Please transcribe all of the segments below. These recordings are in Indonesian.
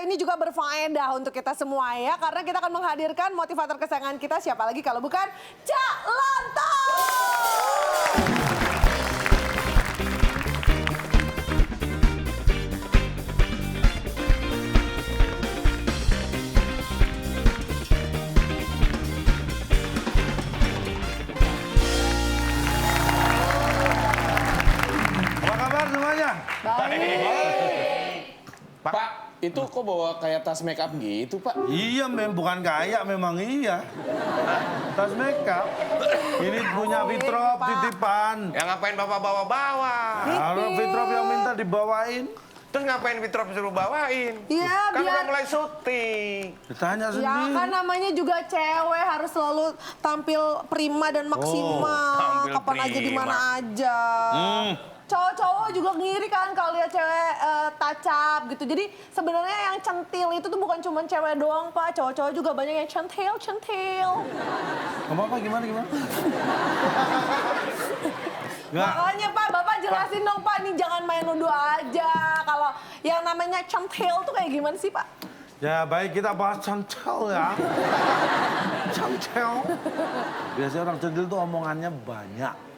ini juga berfaedah untuk kita semua ya. Karena kita akan menghadirkan motivator kesayangan kita, siapa lagi kalau bukan Cak Lontong. Pak, itu kok bawa kayak tas make up gitu, Pak? Iya, bukan kayak, memang iya. Tas make up. Ini punya Fitrop titipan. Ya ngapain Bapak bawa-bawa? Kalau Fitrop yang minta dibawain. Terus ngapain Fitrop suruh bawain? Iya, kan biar... udah mulai syuting. Ditanya Ya sendiri. kan namanya juga cewek, harus selalu tampil prima dan maksimal. Tampil Kapan aja, di prima. mana aja. Cowok-cowok juga ngiri kan kalau lihat cewek touch up gitu. Jadi sebenarnya yang centil itu tuh bukan cuma cewek doang, Pak. Cowok-cowok juga banyak yang centil. Apa gimana? Makanya Pak, Bapak jelasin dong Pak, nih jangan main nuduh aja. Kalau yang namanya centil tuh kayak gimana sih Pak? Ya baik, kita bahas centil ya. Centil. Biasanya orang centil tuh omongannya banyak.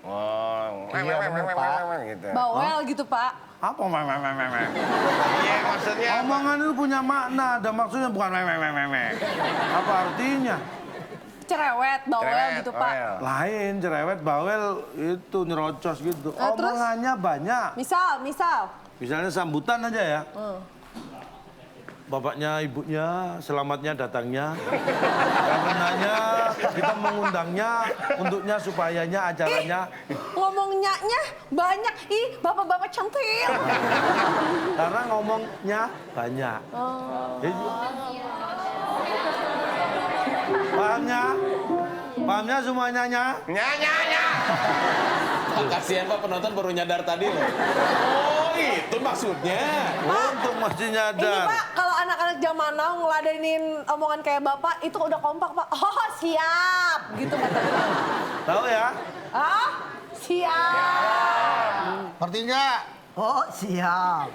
Oh, Iya, bener, Pak. gitu. Bawel gitu Pak. Apa Iya maksudnya. omongan itu punya makna, ada maksudnya bukan Apa artinya? Cerewet, bawel Cerewet, gitu Pak. bawel. Lain, cerewet, bawel, itu nyerocos gitu. Nah, terus? Omongannya banyak. Misal. Misalnya sambutan aja ya. Bapaknya, ibunya, selamatnya datangnya. Karenanya kita mengundangnya, untuknya, supayanya, acaranya. Ngomongnya banyak, ih bapak-bapak centil. Karena ngomongnya banyak. Pahamnya semuanya? Nya. Kasihan Pak, penonton baru nyadar tadi loh. Oh, itu maksudnya. Untuk mesti Ini nyadar. Pak, kalau anak-anak zaman now ngeladenin omongan kayak bapak, itu udah kompak Pak. Oh siap, gitu katanya. Tahu ya? Ah, siap. Ngerti nggak? Oh, siap.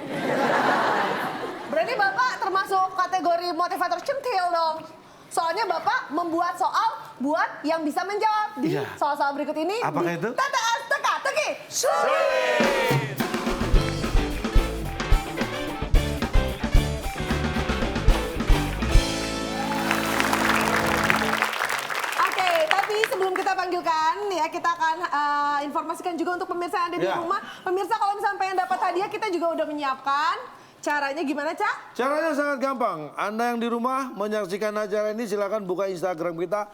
Berarti Bapak termasuk kategori motivator centil dong. Soalnya Bapak membuat soal buat yang bisa menjawab di Iya. soal-soal berikut ini. Apakah itu? TTS Teka-teki Sulit. Oke, tapi sebelum kita panggilkan ya, kita akan informasikan juga untuk pemirsa yang ada di Iya. rumah. Pemirsa kalau misalnya pengen dapat hadiah, kita juga udah menyiapkan. Caranya gimana, Cak? Caranya sangat gampang. Anda yang di rumah menyaksikan acara ini silakan buka Instagram kita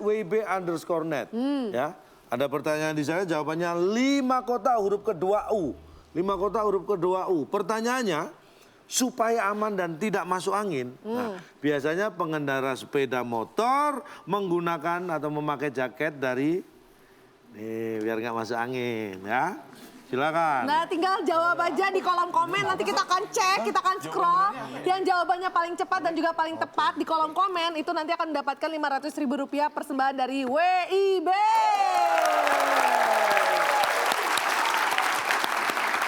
@wb_net. Ya, ada pertanyaan di sana, jawabannya 5 kota huruf kedua U. 5 kota huruf kedua U. Pertanyaannya, supaya aman dan tidak masuk angin. Nah, biasanya pengendara sepeda motor menggunakan atau memakai jaket dari, nih biar nggak masuk angin ya. Silakan. Nah, tinggal jawab aja di kolom komen. Nanti kita akan cek, kita akan scroll. Yang jawabannya paling cepat dan juga paling tepat di kolom komen, itu nanti akan mendapatkan Rp500.000 persembahan dari WIB.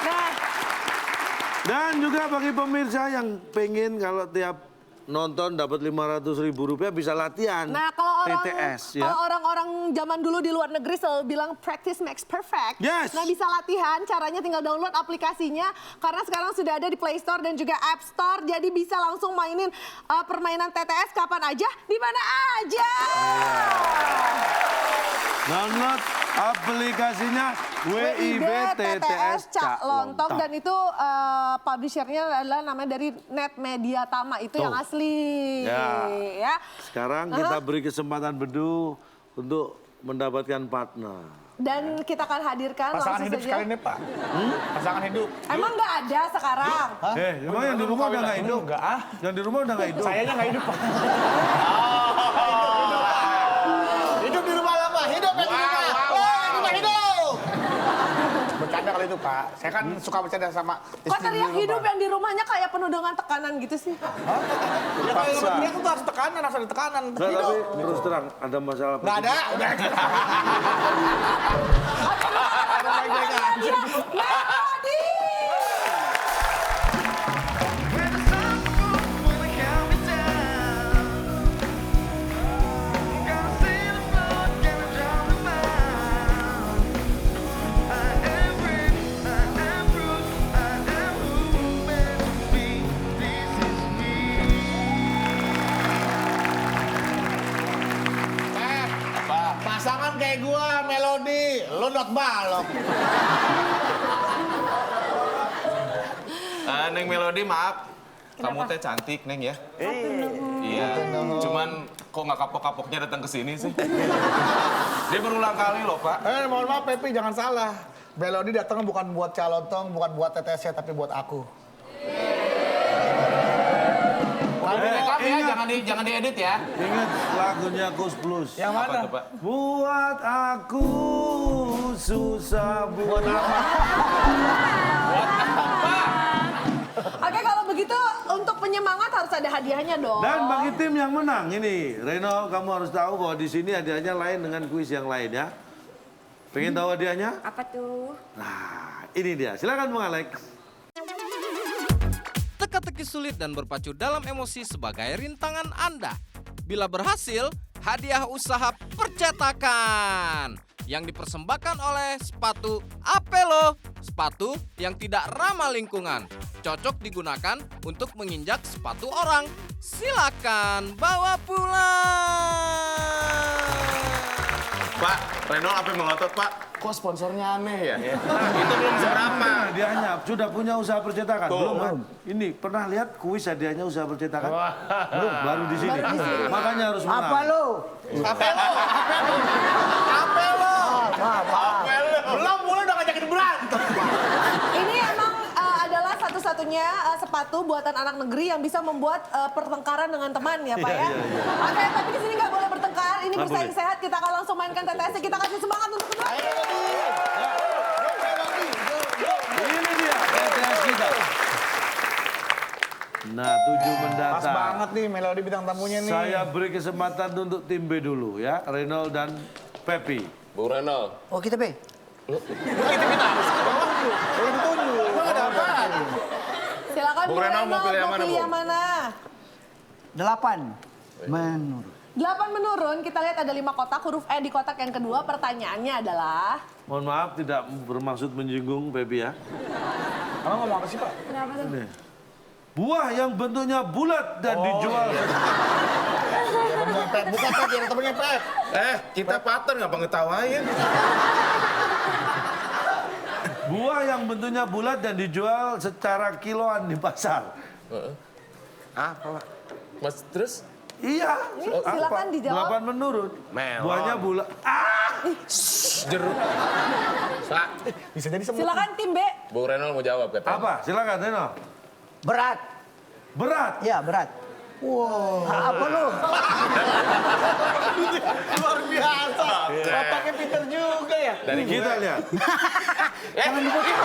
Nah, Dan juga bagi pemirsa yang pengen kalau tiap nonton dapat Rp500.000 bisa latihan. nah kalau TTS ya. orang-orang zaman dulu di luar negeri selalu bilang practice makes perfect. Yes. Nah, bisa latihan, caranya tinggal download aplikasinya karena sekarang sudah ada di Play Store dan juga App Store. Jadi bisa langsung mainin permainan TTS kapan aja, di mana aja. Download aplikasinya WIB TTS Cak Lontong. Lontong. Dan itu publishernya adalah namanya dari Net Media Tama, itu yang Tuh. asli. Ya. Sekarang kita beri kesempatan Bedu untuk mendapatkan partner. Dan kita akan hadirkan Pasangan langsung hidup saja. sekali nih, Pak. Pasangan hidup. Emang nggak ada sekarang? Emang yang di rumah udah nggak hidup? Enggak, ah. Yang di rumah udah nggak hidup? Sayanya nggak hidup, Pak. Hidup di rumah apa? Hidup ya di rumah. Hidup. Bercanda kali itu, Pak. Saya kan suka bercanda sama Kok istri di teriak rumah. hidup yang di rumahnya kayak penuh dengan tekanan gitu sih? Ya kalau yang berteriak itu harus tekanan, harus ada tekanan. Nggak, tapi terus terang ada masalah. Nggak ada, udah. Ada baik-baik aja. Melody! donat balok. Neng Melody, maaf. Kamu teh cantik, Neng ya. Iya. Cuman kok nggak kapok-kapoknya datang ke sini sih? Dia berulang kali loh, Pak. Mohon maaf Pepi, jangan salah. Melody datang bukan buat calontong, bukan buat tetesnya, tapi buat aku. Jangan diedit ya. Ingat lagunya Kus Plus. Yang mana? Apa tuh, Pak? Buat aku susah buat apa? Oke, kalau begitu untuk penyemangat harus ada hadiahnya dong. Dan bagi tim yang menang ini, Reno, kamu harus tahu bahwa di sini hadiahnya lain dengan kuis yang lain ya. Pengen tahu hadiahnya? Apa tuh? Nah, ini dia. Silakan Bung Alex. Teka-teki sulit dan berpacu dalam emosi sebagai rintangan Anda. Bila berhasil, hadiah usaha percetakan yang dipersembahkan oleh sepatu Apelo, sepatu yang tidak ramah lingkungan, cocok digunakan untuk menginjak sepatu orang. Silakan bawa pulang. Pak, Reno apa yang melotot, Pak? Kok sponsornya aneh ya? Itu belum seberapa. Hadiahnya sudah punya usaha percetakan? Tuh. Belum kan? Ini pernah lihat kuis hadiahnya usaha percetakan? Belum, baru di sini. Makanya harus menang. Apa lo? Belum mulai udah ngajakin berantem. Ini emang adalah satu-satunya sepatu buatan anak negeri yang bisa membuat pertengkaran dengan teman ya Pak ya. Oke, tapi di sini nggak boleh bertengkar. Ini Nggak bersaing boleh. sehat. Kita akan langsung mainkan TTS. Kita kasih semangat untuk kedua. Ini dia TTS kita. Nah, 7 mendatang. Pas banget nih Melody bintang tamunya nih. Saya beri kesempatan untuk tim B dulu ya, Reno dan Pepi. Bu Reno. Oh kita B. Silakan Bung Reno mau pilih yang mana, pilih Bung? yang mana? 8. Menurut. 8 menurun, kita lihat ada 5 kotak, huruf E di kotak yang kedua. Pertanyaannya adalah... Mohon maaf tidak bermaksud menyinggung Pepi ya. Kamu ngomong apa sih Pak? Kenapa tuh? Ini. Buah yang bentuknya bulat dan dijual. Bukan Pep, yang temennya Pep. Kita partner nggak pengetawain. Buah yang bentuknya bulat dan dijual secara kiloan di pasar. Apa, Pak? Mas, terus? Iya. Silakan dijawab. 8 menurun. Melon. Buahnya bulat. Jeruk. Sa. Bisa jadi semua. Silakan tim B. Bu Reno mau jawab katanya. Apa? Silakan Reno. Berat. Berat. Ya, berat. Wow. Apa lu? Luar biasa. Bapaknya pinter juga ya. Dari Kita lihat. Jangan dibuka.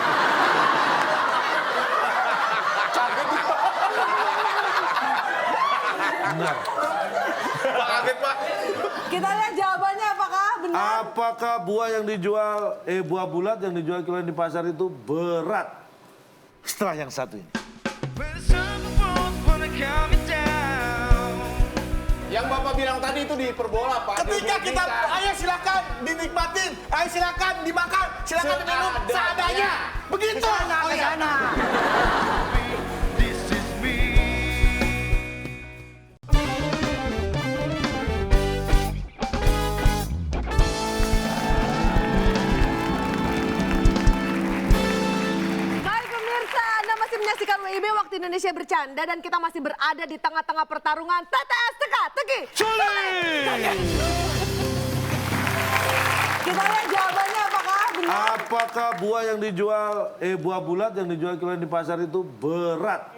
Benar. Pak kaget, Pak. Kita lihat jawabannya apakah benar? Apakah buah yang dijual, buah bulat yang dijual kiloan di pasar itu berat? Setelah yang satu ini. Yang Bapak bilang tadi itu diperbola, Pak. Ketika kita, ayo silakan dinikmatin, ayo silakan dimakan, silakan diminum seadanya. Begitu. Ke sana. Baik pemirsa, Anda masih menyaksikan WIB Waktu Indonesia Bercanda dan kita masih berada di tengah-tengah pertarungan TTS Teka-Teki Sulit. Kita lihat jawabannya apakah benar? Apakah buah yang dijual, buah bulat yang dijual kiloan di pasar itu berat?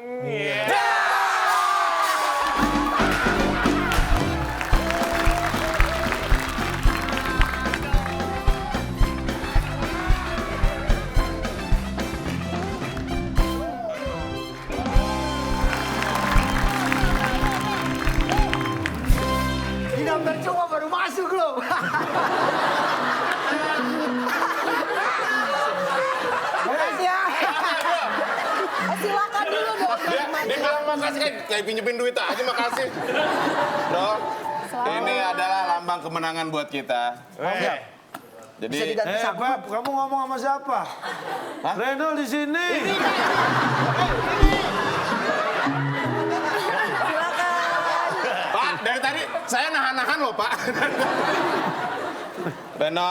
Ini hampir cuma baru masuk loh. Makasih ya. Silakan dulu dong. Dia bilang makasih, kayak pinjemin duit aja makasih. Dok, ini adalah lambang kemenangan buat kita. Jadi, Bisa diganti sapu. Beb, kamu ngomong sama siapa? Reno di sini. Pak, dari tadi saya nahan-nahan loh, Pak. Reno,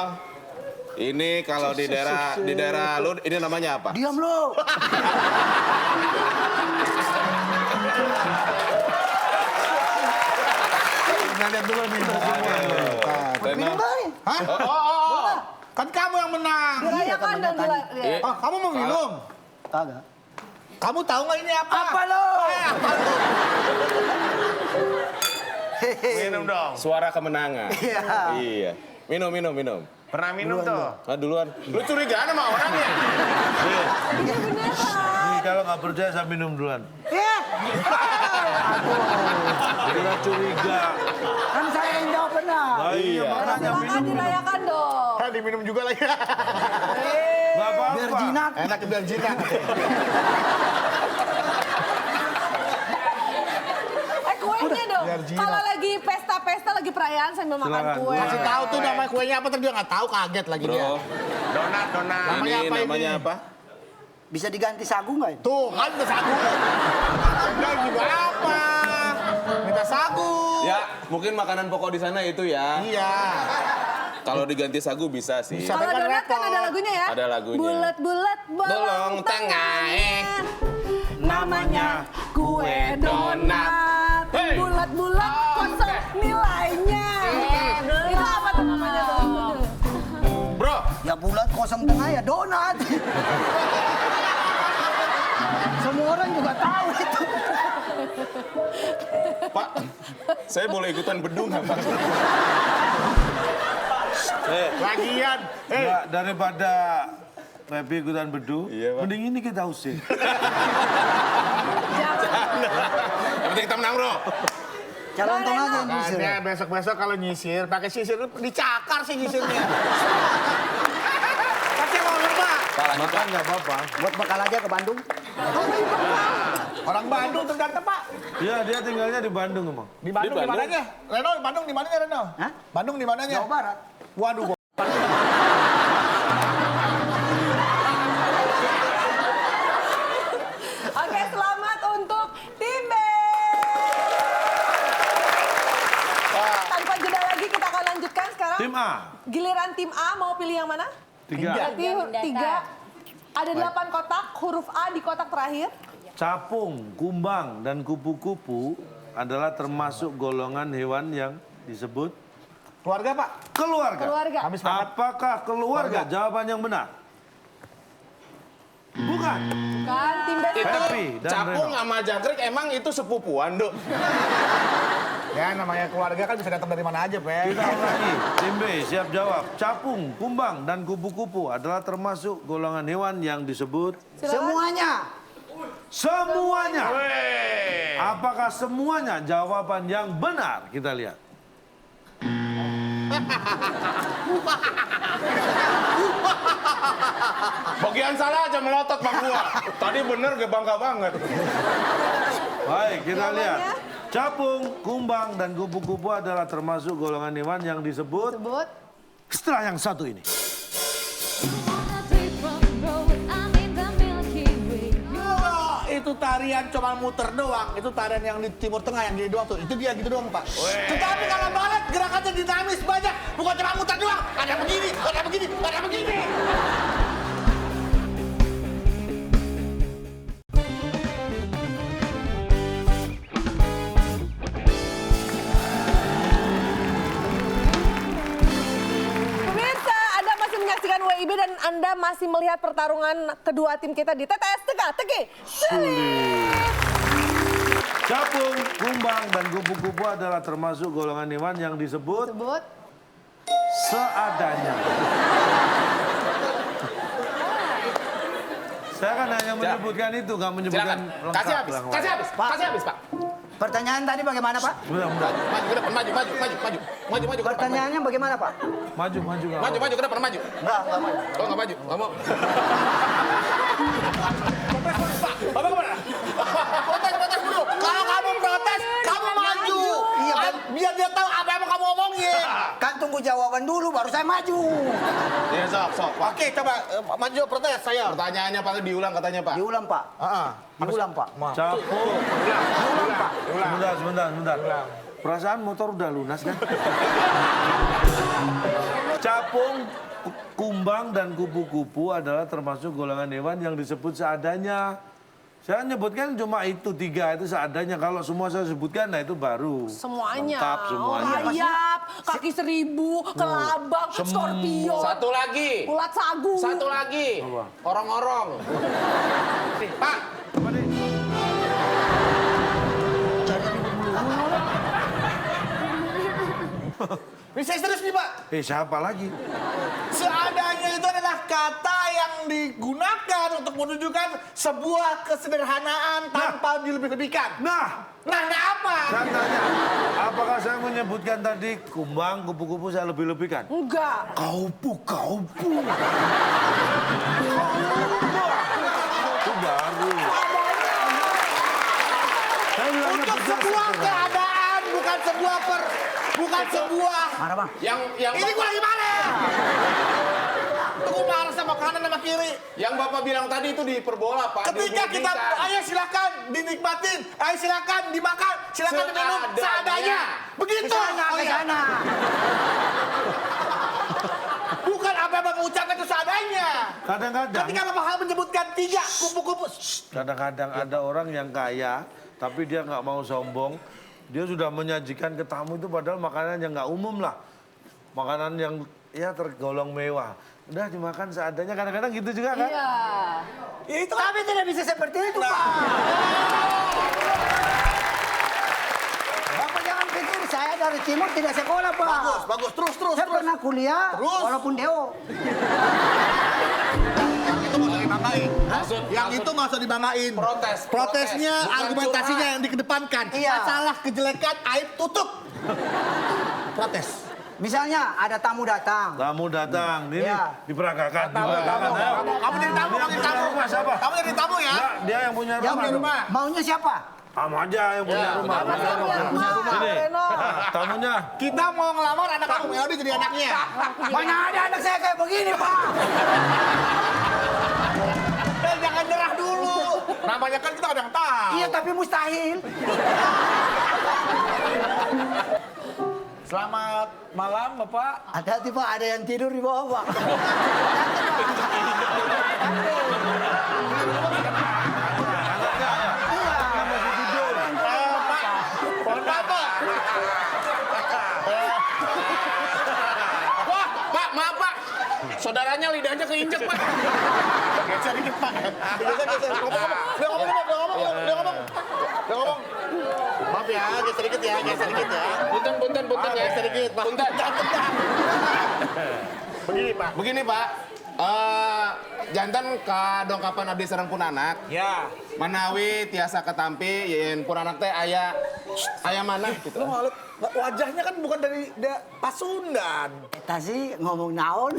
Ini kalau di daerah lu ini namanya apa? Diam lo. Kita lihat dulu nih. Minum dah. Hah? Oh. Kan kamu yang menang. Dirayakan dong dulu. Iya. Oh, kamu mau minum? Kagak. Kamu tahu nggak ini apa? Apa lo? Minum dong. Suara kemenangan. Iya. Iya. Minum. Pernah minum tuh? Nah, duluan. Lu curigaan sama orang ya? Nih kalau nggak percaya saya minum duluan. Ya. Kira curiga. Kan saya yang jawab benar. Nah, iya makanya Silakan minum. dirayakan dong. Kan diminum juga lagi. Nggak apa-apa. Biar jinak. Enak biar jinak. Kuenya dong. biar jinak. Kalau lagi pesta-pesta, lagi perayaan sambil makan Silakan. kue. Kasih tahu tuh namanya kuenya apa tadi dia nggak tahu, kaget lagi dia. Bro, Donat. Namanya ini apa ini? namanya apa? Bisa diganti sagu nggak? Ya? Tuh kan udah sagu. Enggak juga apa? Minta sagu. Ya, mungkin makanan pokok di sana itu ya. Iya. Kalau diganti sagu bisa sih. Bisa. Kalau Tapi kan donat kan repot. ada lagunya ya? Ada lagunya. Bulat-bulat bolong tengah. Namanya kue donat. Hey. Bulat-bulat kosong nilainya. Itu apa tuh namanya tuh? Bro, Ya bulat kosong tengah ya donat. Semua orang juga tahu itu. Pak, saya boleh ikutan bedung nggak, Pak? Lagian. Nggak, daripada Pepi ikutan bedu, Iya, Pak. mending ini kita usir. Yang penting kita menang, Bro. Calon tengah aja yang diusir. Makanya besok-besok kalau nyisir, pakai sisir dicakar sih nyisirnya. Pasti mau lembah. Makan nggak apa-apa. Buat bekal aja ke Bandung. Orang Bandung ternyata Pak. Iya, dia tinggalnya di Bandung emang. Di Bandung Di di Bandung? mananya? Reno, Bandung di mananya Reno? Hah? Bandung di mananya? Jawa Barat. Waduh. Oke, selamat untuk tim B. Tanpa jeda lagi kita akan lanjutkan sekarang. Tim A, Giliran tim A mau pilih yang mana? 3. Berarti 3. Ada 8 kotak, huruf A di kotak terakhir. Capung, kumbang, dan kupu-kupu adalah termasuk golongan hewan yang disebut Keluarga Pak. keluarga. Keluarga. Habis banget. Apakah keluarga? Jawaban yang benar. Bukan. Kan tim B. Happy dan Capung Reno. sama jangkrik emang itu sepupuan, Dok. Ya namanya keluarga kan bisa datang dari mana aja, Pak. Kita ulangi. Tim B siap jawab. Capung, kumbang, dan kupu-kupu adalah termasuk golongan hewan yang disebut Semuanya. semuanya. Apakah semuanya? Jawaban yang benar. Kita lihat. Bagian salah aja melotot Bang gua. Tadi bener gak bangga banget. Baik, kita Jawabannya? lihat. Capung, kumbang, dan kupu-kupu adalah termasuk golongan hewan yang disebut Sebut. setelah yang satu ini. Itu tarian cuma muter doang. Itu tarian yang di Timur Tengah yang gini doang tuh. Itu dia gitu doang, Pak. Tetapi kalau balet gerakannya dinamis banyak. Bukan cuma muter doang. Ada begini, ada begini, ada begini. Pemirsa, Anda masih menyaksikan WIB dan Anda masih melihat pertarungan kedua tim kita di TTS Teka-Teki Sulit. Capung, kumbang, dan kupu-kupu adalah termasuk golongan hewan yang disebut Sebut. seadanya. Saya kan hanya menyebutkan itu, nggak menyebutkan Silakan. lengkap. Kasih habis, yang kasih lain. habis, kasih habis, Pak. Pertanyaan tadi bagaimana, Pak? Bentar, bentar. Maju ke depan, maju ke depan. Maju ke depan. Pertanyaannya bagaimana, Pak? Maju nggak Maju apa-apa. ke depan, maju. Enggak mau. Oh, nggak maju, nggak mau. Bapak kemana? Protes dulu. Kalau kamu protes, kamu maju. Iya, Ah, biar dia tahu apa yang mau kamu omongin. Kan tunggu jawaban dulu baru saya maju. Iya, sok. Pak. Oke, coba maju protes saya. Pertanyaannya Pak diulang katanya, Pak. Diulang, Pak. Diulang, Pak. Capung. Diulang, Pak. Sebentar. Perasaan motor udah lunas kan? Capung, kumbang dan kupu-kupu adalah termasuk golongan hewan yang disebut seadanya. Saya nyebutkan cuma itu 3, itu seadanya. Kalau semua saya sebutkan, nah itu baru. Semuanya. Lengkap semuanya. Oh, ayap, kaki 1000, kelabang, skorpion. Satu lagi. Ulat sagu. Satu lagi. Apa? Orong-orong. Pak. Apa nih? Bisa serius nih, Pak. Siapa lagi? Seadanya itu adalah kata yang digunakan untuk menunjukkan sebuah kesederhanaan tanpa dilebih-lebihkan. Nah, Nah, apa? saya tanya, apakah saya menyebutkan tadi kumbang, kupu-kupu saya lebih-lebihkan? Enggak. Kaupu. Itu baru. Saya bilangnya Untuk bisa sebuah sederhana. keadaan, bukan sebuah. Marah bang. Yang Ini gua lagi marah. Tunggu marah sama kanan sama kiri. yang Bapak bilang tadi itu diperbola, Pak. Ketika kita, Dibunyikan. ayo silakan dinikmatin, ayo silakan dimakan, silakan diminum seadanya. Begitu. Kesana, Oh, iya. kesana. Bukan apa yang Bapak ucapkan itu seadanya. Kadang-kadang, Ketika Bapak hal menyebutkan 3 kupu-kupu. kadang-kadang ada orang yang kaya, tapi dia nggak mau sombong. Dia sudah menyajikan ke tamu itu padahal makanan yang nggak umum lah. Makanan yang ya tergolong mewah. Udah dimakan seadanya, kadang-kadang gitu juga kan? Iya. Itu tapi tidak bisa seperti itu, Pak. Bapak jangan pikir saya dari timur tidak sekolah, Pak. Bagus. Terus. Saya pernah kuliah, Terus? walaupun Deo. Itu nggak usah dibanggain. Yang itu nggak usah dibanggain. Protes. Protesnya, Bukan argumentasinya curhat. yang dikedepankan. Iya. Masalah kejelekan, aib tutup. Protes. Misalnya ada tamu datang. Tamu datang, ini Iya. diperagakan. Kamu jadi tamu, Rumah siapa? Kamu jadi tamu ya. Enggak, dia yang punya Yang rumah. di dong. rumah. Maunya siapa? Kamu aja yang punya rumah. Ini, Reno. tamunya. Kita mau ngelamar anak kamu, ya udah jadi anaknya. Mana ada anak saya kayak begini, Pak? Jangan nyerah dulu. Namanya kan kita kadang tahu. Iya, tapi mustahil. Selamat malam, Bapak. Hati-hati, Pak. Ada yang tidur di bawah, Pak. Mohon maaf, Pak. Wah, Pak, maaf, Pak. Saudaranya lidahnya keinjek, Pak. Geser dikit, Pak. Geser. Ngomong. Dia ngomong. Maaf ya, geser dikit ya. Punten ya. Geser dikit, Pak. Punten. Begini, Pak. Jantan kadongkapan abdi sareng punanak. Ya. Manawi tiasa ketampi yen punanak teh aya mana gitu. Lu malu. Wajahnya kan bukan dari Pasundan. Kita sih ngomong naon.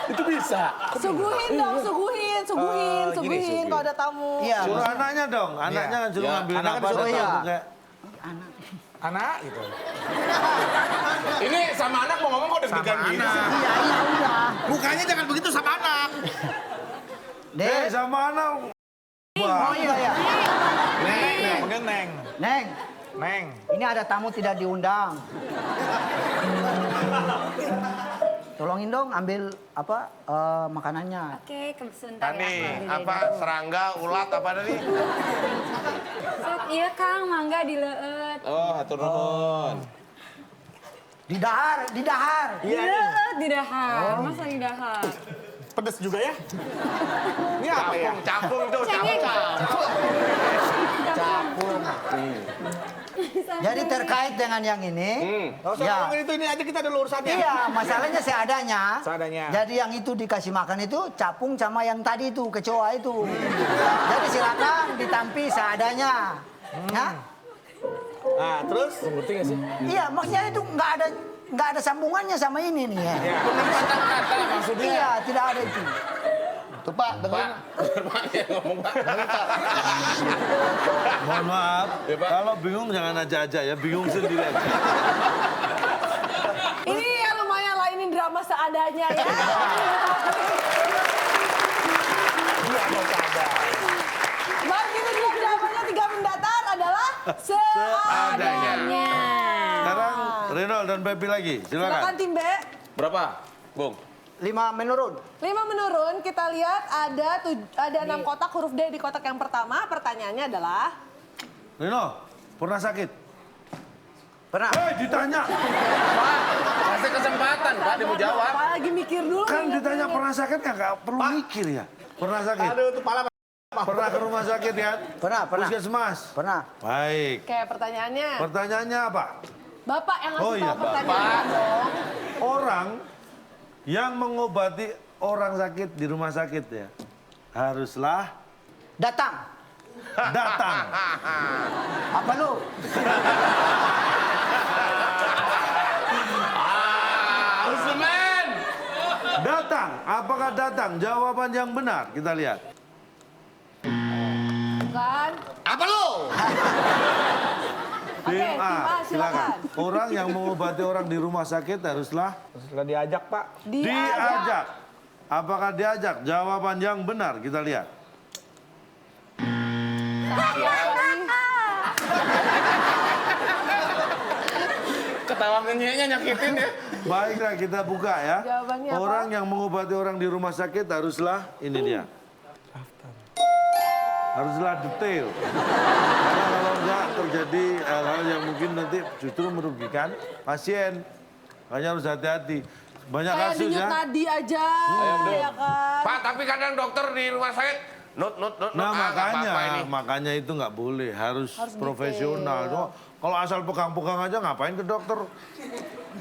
Itu bisa. Suguhin dong, suguhin kalau ada tamu. Iya. Suruh anaknya dong. Anaknya kan suruh Ya, ngambilin anaknya apa. disuruh, ada ya. tamu kayak, Anak gitu. Ini sama anak mau ngomong kok deg-degan gini sih. Iya, udah. Mukanya jangan begitu sama anak. Dek. sama anak. Oh iya, iya. Neng. Neng, ini ada tamu tidak diundang. Tolongin dong ambil makanannya. Oke, sebentar Tadi ya. apa serangga, ulat apa tadi? Sok, iya Kang, mangga dileut. Oh, hatur nuhun. Di dahar. Dileut di dahar. Masa di dahar? Pedes juga ya. Ini apa ya? Capung tuh, Cengeng. Capung. Jadi terkait dengan yang ini, Gak usah ya. ngomongin itu, ini aja kita ada urusannya. Iya, masalahnya seadanya. Seadanya. Jadi yang itu dikasih makan itu capung sama yang tadi itu, kecoa itu. Jadi silakan ditampi seadanya. Ya? Nah, terus? Iya, maksudnya itu nggak ada sambungannya sama ini nih ya. Penempatan kata maksudnya. Iya, tidak ada itu. Tuh Pak, dengerin. Pak, ya ngomong, Pak. Mohon maaf, Ya, Pak. kalau bingung jangan aja ya, bingung sendiri aja. Ini ya lumayan lah, ini drama seadanya ya. Baik, itu dia jawabannya 3 mendatar adalah seadanya. Sekarang Reno dan Pepi lagi. Silakan Silakan. tim B. Berapa, Bung? 5 menurun. 5 menurun, kita lihat ada 6 kotak huruf D di kotak yang pertama. Pertanyaannya adalah... Rino, pernah sakit? Pernah. Ditanya. Kasih kesempatan, Pak, dia mau jawab. Pak lagi mikir dulu. Kan nih, ditanya katanya. pernah sakit nggak perlu mikir ya. Pernah sakit? Aduh, itu pala. Pernah ke rumah sakit ya? Pernah. Puskesmas? Pernah. Baik. Oke, pertanyaannya. Pertanyaannya apa? Bapak yang ngasih Oh, iya, tahu pertanyaannya dong. Orang yang mengobati orang sakit di rumah sakit ya, haruslah Datang. datang. Apa lu? Semen! Datang. Apakah datang? Jawaban yang benar. Kita lihat. Bukan. Apa lu? Oke, Tim A, silakan. Orang yang mengobati orang di rumah sakit haruslah Sudah diajak, Pak. diajak. Apakah diajak? Jawaban yang benar. Kita lihat. Ketawa ngenyeknya nyakitin ya. Baiklah, kita buka ya. Jawabannya apa? Orang yang mengobati orang di rumah sakit haruslah ini dia. Haruslah detail. Karena kalau enggak terjadi hal-hal yang mungkin nanti justru merugikan pasien. Makanya harus hati-hati. Banyak Kayak kasus denyut ya. nadi aja, ya kan? Pak, tapi kadang dokter di rumah sakit, not. Nah nggak apa-apa ini. makanya itu nggak boleh. Harus profesional. Cuma kalau asal pegang-pegang aja ngapain ke dokter?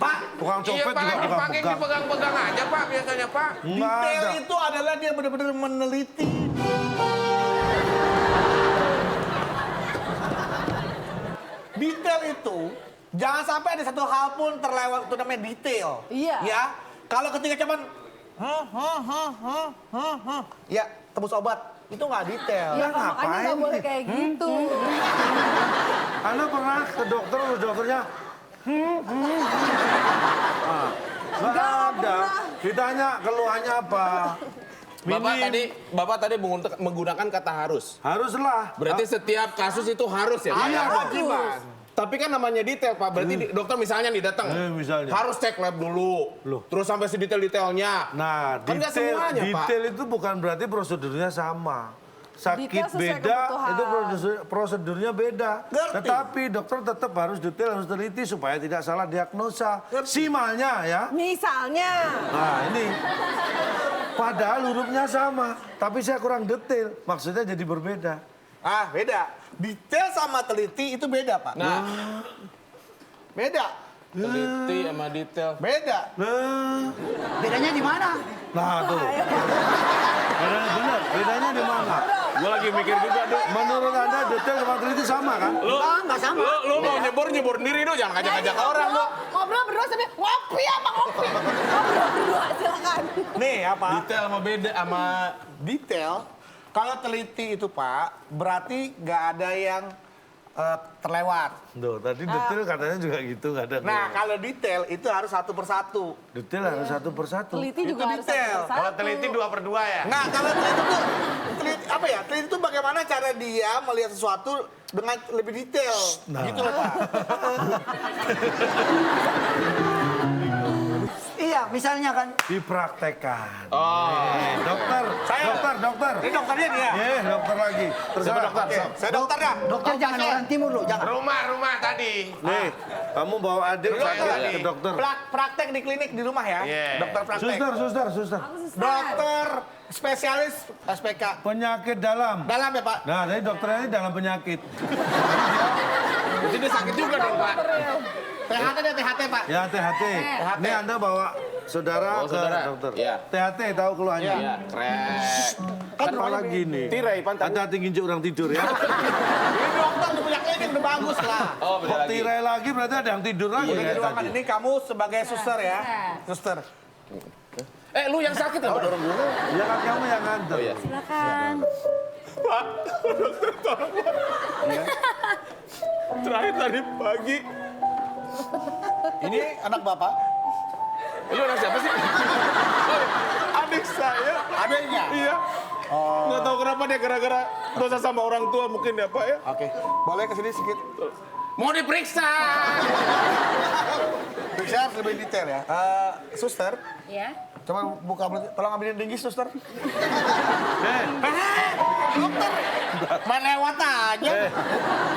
Pak, Tukang iya copet Pak, juga dipakai pegang-pegang. dipegang-pegang aja Pak biasanya Pak. Nggak Detail ada. itu adalah dia benar-benar meneliti. Detail itu jangan sampai ada satu hal pun terlewat, itu namanya detail. Iya. Ya, kalau ketika cuman ya tebus obat itu nggak detail. Ya, makanya ngapain nggak boleh nih? kayak gitu. Anda pernah ke dokter, dokternya nggak ada. Ditanya keluhannya apa? Bapak tadi menggunakan kata harus. Haruslah. Berarti setiap kasus itu harus ya? Pak? Iya, Kewajiban. Tapi kan namanya detail, Pak. Berarti dokter misalnya nih datang, misalnya. harus cek lab dulu. Loh. Terus sampai sedetail-detailnya. Nah, Kan nggak semuanya, Pak. detail itu bukan berarti prosedurnya sama. Sakit Detail sesuai beda, kebutuhan. itu prosedurnya beda. Ngerti. Tetapi dokter tetap harus detail, harus teliti supaya tidak salah diagnosa. Simalnya ya. Misalnya, Nah ini. Padahal hurufnya sama, tapi saya kurang detail. Maksudnya jadi berbeda. Ah, beda. Detail sama teliti itu beda, Pak. Nah, Beda. teliti sama detail. Beda. Bedanya di mana? Nah tuh. Bedanya benar, bedanya di mana? Gue lagi mikir juga, Dok. Menurut Anda detail sama teliti sama kan? Nggak sama. Lu mau nyebur diri dong, jangan ngajak-ngajak orang lo. ngobrol berdua sambil ngopi apa ngopi? Ngobrol berdua, silakan. Nih, apa? Detail sama beda sama Detail. Kalau teliti itu, Pak, berarti nggak ada yang terlewat. Duh, tadi detail katanya juga gitu, nggak ada. Nah, kalau detail itu harus satu persatu. Detail harus satu persatu. Teliti Itu juga harus detail. satu. Kalau teliti 2/2 ya. Nah, kalau teliti itu apa ya? Teliti itu bagaimana cara dia melihat sesuatu dengan lebih detail. Gitu loh, Pak. Iya, misalnya kan. Dipraktekkan. Oh. Dokter, dokter. Ini dokternya nih ya. Dokter lagi. Terserah. Oke, saya dokter dah. Dokter jangan orang timur loh, jangan. Rumah tadi. Nih, kamu bawa adik Dulu sakit tadi. ke dokter. Praktek di klinik di rumah ya. Iya. Dokter praktek. Suster. Dokter spesialis SPK. Penyakit dalam. Dalam ya, Pak? Nah, jadi dokternya ini dalam penyakit. Berarti dia sakit juga dong, Pak. THT deh, THT, Pak. Ya, THT. Ini Anda bawa saudara ke saudara. dokter. Iya. THT tahu keluhannya. Iya, keren. Kan lagi nih. Tirai, Pan. Hati-hati nginjek orang tidur ya. Ini dokter udah punya klinik udah bagus lah. Oh, beda Kok lagi. tirai lagi berarti ada yang tidur lagi Udah di kayak ruangan tadi. ini kamu sebagai suster ya. Suster. Lu yang sakit apa dorong dulu? Ya kan kamu yang nganter. Oh, iya. Silakan. Terakhir tadi pagi. Ini anak Bapak. Lu anak siapa sih? Adik saya. Adanya. Iya. Nggak tahu kenapa dia gara-gara dosa sama orang tua mungkin ya, Pak ya. Oke. Boleh ke sini sedikit. Mau diperiksa. saya harus lebih detail ya. Suster, Ya. coba buka mulut, tolong ambilin linggis, suster. Dokter, main lewat aja.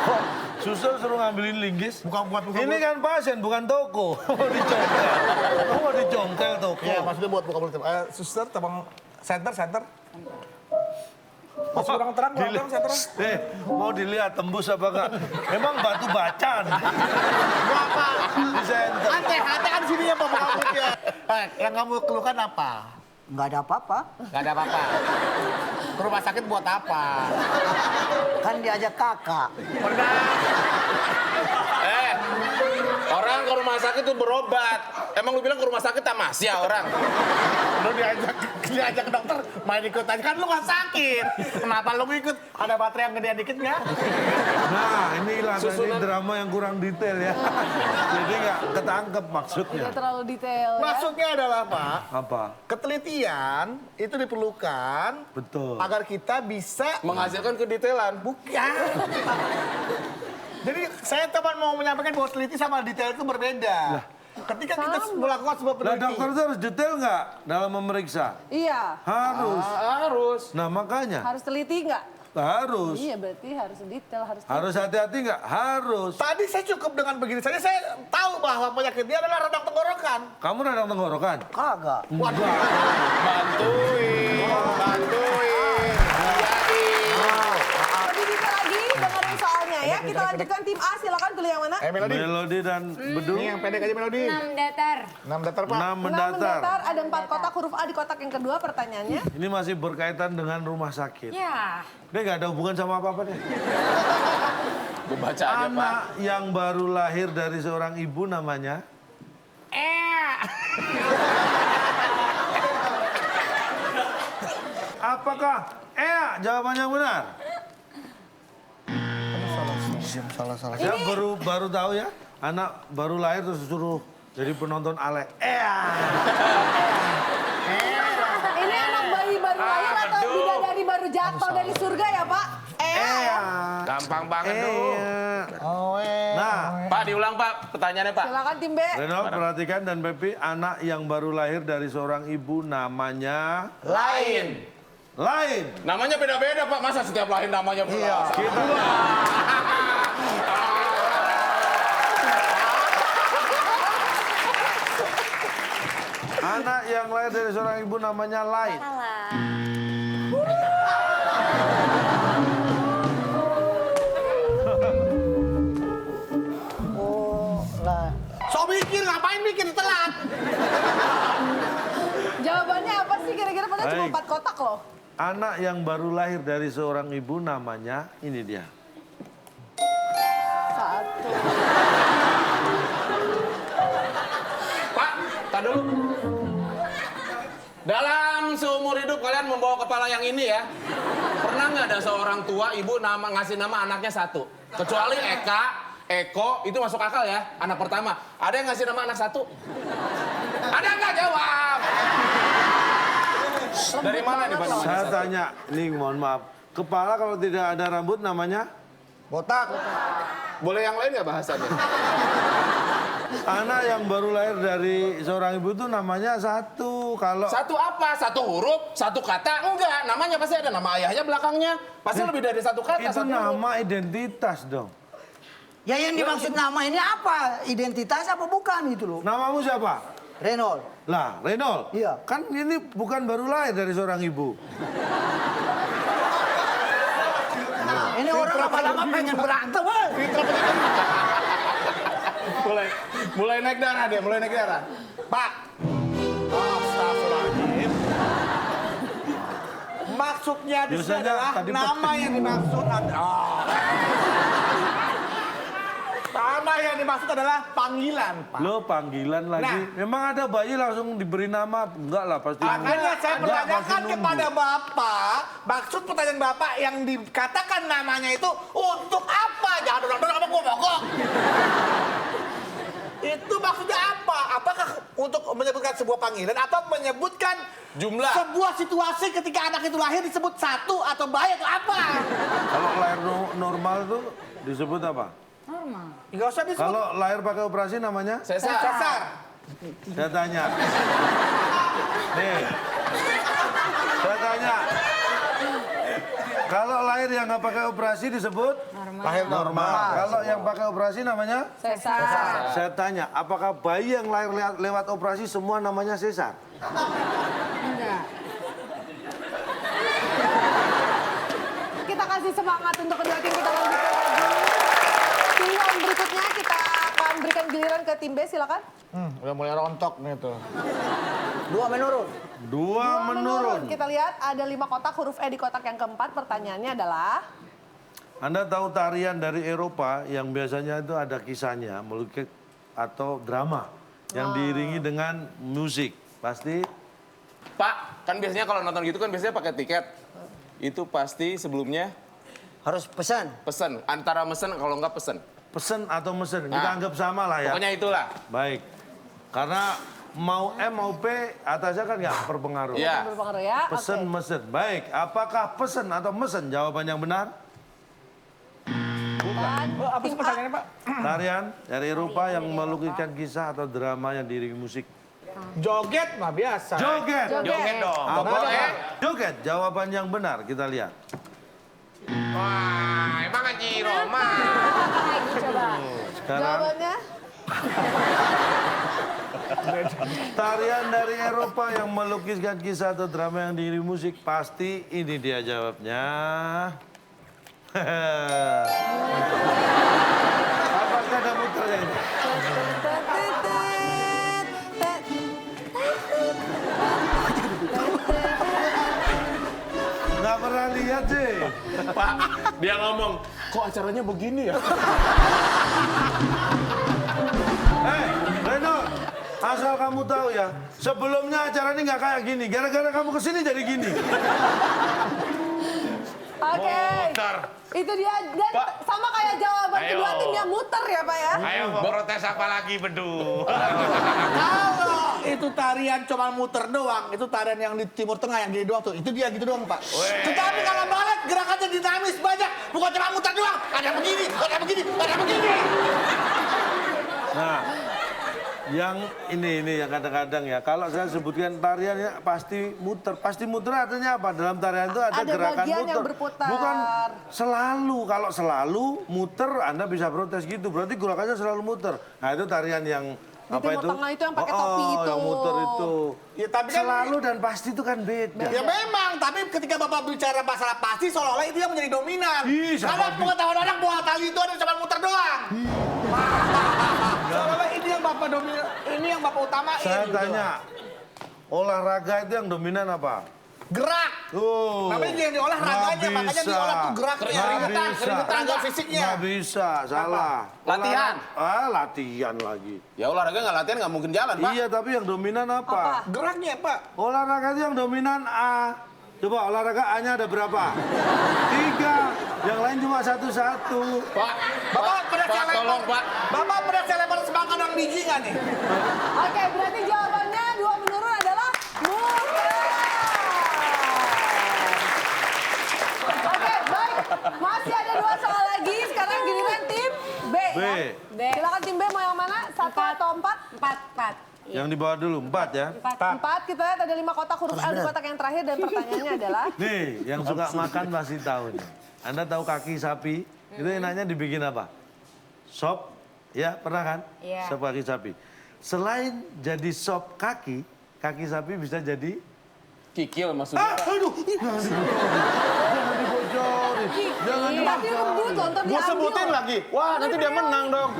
Kok suster suruh ngambilin linggis? Buka. Ini kan pasien, bukan toko. Mau dicongkel. Mau dicongkel toko. Iya, maksudnya buat buka mulut. Suster, tolong center. Masih kurang terang, center. Mau dilihat tembus apa enggak? Emang batu bacan. Apa? Di center. Hati kan sini ya, Pak, buka mulutnya. Yang kamu keluhkan apa? Nggak ada apa-apa. Gak ada apa-apa. Ke rumah sakit buat apa? Kan diajak kakak. Orang ke rumah sakit tuh berobat. Emang lu bilang ke rumah sakit tamasya orang? Lu diajak ke dokter, main ikut aja. Kan lu gak sakit. Kenapa lu ikut? Ada baterai yang gedean dikit nggak? Nah, inilah tadi drama yang kurang detail ya. Jadi nggak ketangkep maksudnya. Tidak terlalu detail ya. Maksudnya adalah, Pak, Apa? ketelitian itu diperlukan Betul. agar kita bisa Menghasilkan kedetailan. bukan. Jadi saya teman mau menyampaikan bahwa teliti sama detail itu berbeda. Ketika kita melakukan sebuah Lah dokter penelitian, itu harus detail nggak dalam memeriksa? Iya. Harus. Harus. Nah makanya Harus teliti nggak? harus. Iya berarti harus detail, harus teliti. Harus hati-hati nggak? Harus. tadi saya cukup dengan begini saja, saya tahu bahwa penyakit dia adalah radang tenggorokan. Kamu radang tenggorokan? Kagak. Waduh. Bantuin. Lebih detail lagi, dengerin soalnya ya. Kita lanjutkan tim A, silakan pilih yang mana? Melodi. Melodi dan Bedu. Ini yang pendek aja Melodi. 6 datar. 6 datar, Pak. 6 Nah, mendatar. ada 4 kotak huruf A di kotak yang kedua. Pertanyaannya, Ini masih berkaitan dengan rumah sakit. Ya. Dia nggak ada hubungan sama apa-apa deh. Gue baca aja, Pak. Anak yang baru lahir dari seorang ibu namanya? Apakah jawaban yang benar? Salah. Saya baru tahu ya, anak baru lahir terus disuruh jadi penonton Ale. ini anak bayi baru lahir atau bidadari baru jatuh dari surga ya Pak? Gampang banget tuh. Nah, Pak, diulang Pak pertanyaannya Pak. Silakan tim B. Renal perhatikan dan Pepi, anak yang baru lahir dari seorang ibu namanya Lain. Namanya beda-beda Pak. Masa setiap lahir namanya pula? Iya. Anak yang lahir dari seorang ibu namanya Lain. So mikir, ngapain mikir telat? Jawabannya apa sih kira-kira? Padahal cuma Baik. 4 kotak loh. Anak yang baru lahir dari seorang ibu namanya, ini dia. 1. Pak, tar dulu. Dalam seumur hidup kalian membawa kepala yang ini ya. Pernah nggak ada seorang tua ibu ngasih nama anaknya satu? Kecuali Eko, itu masuk akal ya, anak pertama. Ada yang ngasih nama anak satu? Ada nggak jawab? Dari mana nih Pak namanya? Saya tanya, nih mohon maaf. Kepala kalau tidak ada rambut namanya? Botak. Boleh yang lain nggak bahasanya? Anak yang baru lahir dari seorang ibu itu namanya satu. Kalau Satu apa? Satu huruf? Satu kata? Enggak, namanya pasti ada nama ayahnya belakangnya. Pasti lebih dari satu kata. itu satu huruf. nama identitas dong. Ya yang dimaksud nama ini apa? Identitas apa bukan gitu loh? Namamu siapa? Renol. Lah, Renol. Iya. Kan ini bukan baru lahir dari seorang ibu. Ini orang lama-lama pengen berantem. Mulai naik darah dia, mulai naik darah. Pak. Astagfirullahaladzim. Maksudnya di sini Biasanya adalah tadi nama yang dimaksud nama yang dimaksud adalah panggilan, Pak. Lo panggilan lagi. Nah. Memang ada bayi langsung diberi nama? Enggak lah pasti. Makanya saya Enggak, masih menanyakan nunggu. kepada Bapak, maksud pertanyaan Bapak yang dikatakan namanya itu untuk apa? Jangan dorong-dorong apa gua mogok. Itu maksudnya apa? Apakah untuk menyebutkan sebuah panggilan atau menyebutkan Jumlah. sebuah situasi ketika anak itu lahir disebut satu atau bayi atau apa? Kalau lahir normal tuh disebut apa? Normal. Nggak usah disebut. Kalau lahir pakai operasi namanya? Sesar. Sesar. Saya tanya. Nih. Saya tanya. Kalau lahir yang nggak pakai operasi disebut? Lahir Normal. Kalau yang pakai operasi namanya? Sesar. Saya tanya, apakah bayi yang lahir lewat operasi semua namanya sesar? Enggak. Kita kasih semangat untuk kedua tim, kita lanjutkan lagi. Pilihan berikutnya kita akan berikan giliran ke tim B, silakan. Udah mulai rontok nih tuh. Dua menurun. Dua menurun. Kita lihat ada 5 kotak, huruf E di kotak yang keempat. Pertanyaannya adalah... Anda tahu tarian dari Eropa yang biasanya itu ada kisahnya, melukis atau drama yang diiringi dengan musik. Pasti Pak, kan biasanya kalau nonton gitu kan biasanya pakai tiket. Itu pasti sebelumnya Harus pesan. pesen. Antara mesen kalau nggak pesen. pesen atau mesen. Kita Nah, anggap sama lah ya. Pokoknya itulah. Baik. Karena mau M mau P atasnya kan nggak berpengaruh. Iya. Berpengaruh ya. Pesen, Oke. mesen. Baik, apakah pesen atau mesen jawaban yang benar? Dan Apa sih tim A. pertanyaannya, Pak? Tarian dari Eropa yang melukiskan kisah atau drama yang diiringi musik. Joget mah biasa. Joget. Joget dong. Apakah joget? Jawaban yang benar kita lihat. Wah, emang Haji Roma. Lagi coba. Sekarang Jawabannya? tarian dari Eropa yang melukiskan kisah atau drama yang diiringi musik. Pasti ini dia jawabnya. Apakah ada muternya ini? Nggak pernah lihat sih. Pak, dia ngomong, kok acaranya begini ya? Reno, asal kamu tahu ya, sebelumnya acara ini nggak kayak gini. Gara-gara kamu kesini jadi gini. Oke. Muter. Itu dia. Dan Pak. sama kayak jawaban Ayo. kedua tim yang muter ya Pak ya. Ayo mau protes apa lagi, Bedu? Kalau itu tarian cuma muter doang, itu tarian yang di Timur Tengah yang gini doang tuh. Itu dia gitu doang, Pak. Weh. Tetapi kalau balet gerakannya dinamis banyak, bukan cuma muter doang. Ada begini, ada begini, ada begini. Nah, yang ini yang kadang-kadang ya, kalau saya sebutkan tariannya pasti muter. Pasti muter artinya apa? Dalam tarian itu ada gerakan bagian muter. yang berputar. Bukan selalu. Kalau selalu muter, Anda bisa protes gitu. Berarti gerakannya selalu muter. Nah, itu tarian yang Di Timur Tengah itu yang pakai topi itu. Yang muter itu. Ya, tapi kan- Selalu dan pasti itu kan beda. Ya memang, tapi ketika Bapak bicara masalah pasti seolah-olah itu yang menjadi dominan. Ih, Karena siapa pengetahuan orang bahwa tali itu ada cuma muter doang. Seolah-olah ini yang Bapak dominan, ini yang Bapak utamain. Saya gitu. tanya, olahraga itu yang dominan apa? Gerak. Oh, Namanya yang diolah raganya, nggak makanya bisa. diolah tuh geraknya. Nggak Keringetan, bisa. keringetan, nggak fisiknya. Nggak bisa, salah. Latihan. Latihan lagi. Ya olahraga nggak latihan nggak mungkin jalan, Pak. Iya, tapi yang dominan apa? Geraknya, Pak. Olahraga itu yang dominan A. Coba olahraga A-nya ada berapa? 3. Yang lain cuma satu-satu. Pak, Bapak pernah Pak, saya tolong, Pak. Bapak pernah saya lempar semangka orang biji nggak nih? Oke, berarti jawabannya 2 menurun adalah muter. Oke, baik. Masih ada 2 soal lagi. Sekarang giliran tim B. B. Ya. Silakan tim B mau yang mana? 1 atau 4? 4. Yang di bawah dulu, 4 ya. 4. Kita lihat ada 5 kotak, huruf A di kotak yang terakhir dan pertanyaannya adalah Nih, yang suka makan pasti tahu nih. Anda tahu kaki sapi? Itu enaknya dibikin apa? Sop, ya pernah kan? Iya. Sop kaki sapi. Selain jadi sop kaki sapi bisa jadi... Kikil maksudnya. Aduh, jangan dibocorin. Jangan tapi rebut loh, ntar Gue diambil. sebutin lagi. Wah, nanti dia menang dong.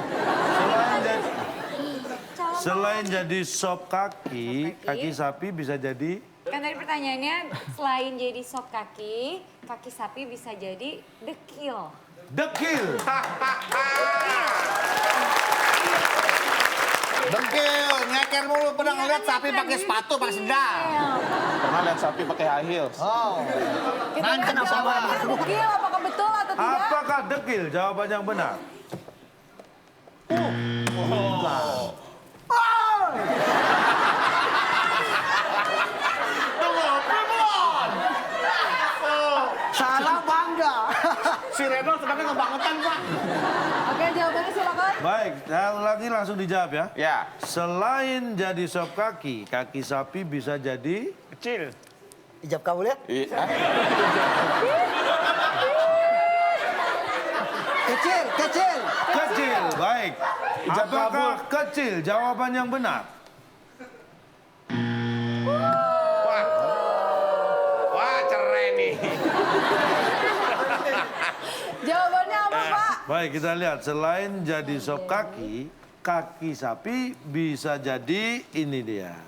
Selain jadi sop kaki sapi bisa jadi... Kan tadi pertanyaannya selain jadi sop kaki sapi bisa jadi dekil. Dekil. Dekil, nyeker mulu. Pernah ngeliat sapi pakai sepatu, pakai sendal. Pernah lihat sapi pakai high heels. Oh. Kita lihat jawabannya dekil, apakah betul atau tidak? Apakah dekil? Jawaban yang benar. Salah bangga. Si Reno sebenarnya kebangetan, Pak. Oke, jawabannya silakan. Baik, saya ulangi langsung dijawab ya. Ya, Selain jadi sop kaki, kaki sapi bisa jadi... kecil. Ijab kabul ya? Kecil, kecil. Kecil, baik. Apakah kecil jawaban yang benar? Wah, cerai nih. Jawabannya apa, Pak? Baik, kita lihat. Selain jadi sop kaki, kaki sapi bisa jadi ini dia.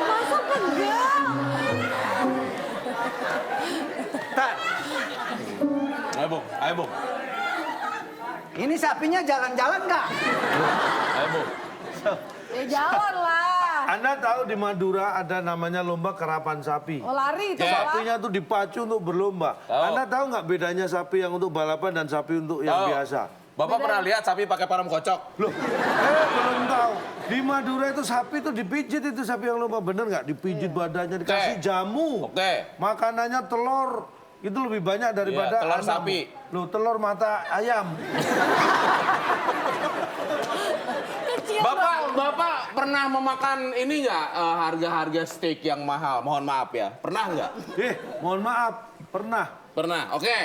Masa pegang? Ayo, Bung. Ini sapinya jalan-jalan nggak? Ayo, Bung. Ya jalan lah. Anda tahu di Madura ada namanya lomba karapan sapi. Oh, lari itu salah. Sapinya tuh dipacu untuk berlomba. Tahu. Anda tahu nggak bedanya sapi yang untuk balapan dan sapi untuk yang Tahu. biasa? Bapak pernah lihat sapi pakai param kocok? Loh, belum tahu. Di Madura itu sapi itu dipijit itu sapi yang lomba, bener nggak? Dipijit badannya, dikasih jamu. Oke. Makanannya telur. Itu lebih banyak daripada Iya, telur ayam. sapi. Loh, telur mata ayam. Kecil Bapak pernah memakan ini nggak harga-harga steak yang mahal? Mohon maaf ya, pernah nggak? Mohon maaf, pernah. Pernah, oke.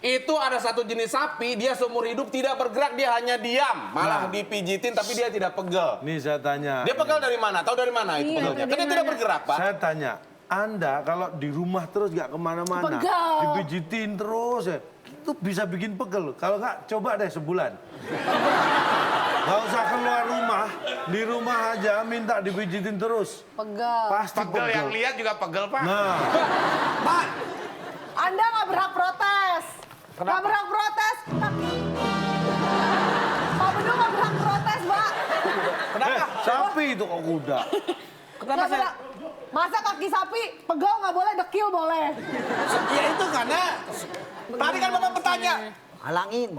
Itu ada satu jenis sapi, dia seumur hidup tidak bergerak, dia hanya diam. Malah dipijitin tapi dia tidak pegel. Nih saya tanya. Dia pegel dari mana? Tahu dari mana itu Iya, pegelnya? dari Kan dia tidak mana? bergerak, Pak. Saya tanya, Anda kalau di rumah terus nggak kemana-mana, Pegel. dipijitin terus ya, itu bisa bikin pegel. Kalau nggak, coba deh sebulan. Nggak usah keluar rumah, di rumah aja minta dipijitin terus. Pegang. Pasti Pegel yang pegel. lihat juga pegel, Pak. Nah, Pak, Anda nggak berhak protes. Nggak berhak protes. Pak Bedu nggak berhak protes, Pak. sapi itu kok kuda. kenapa Nggak saya... berhak. Masa kaki sapi pegel nggak boleh, dekil boleh. Ya itu karena... Tadi kan Bapak bertanya. Halangin.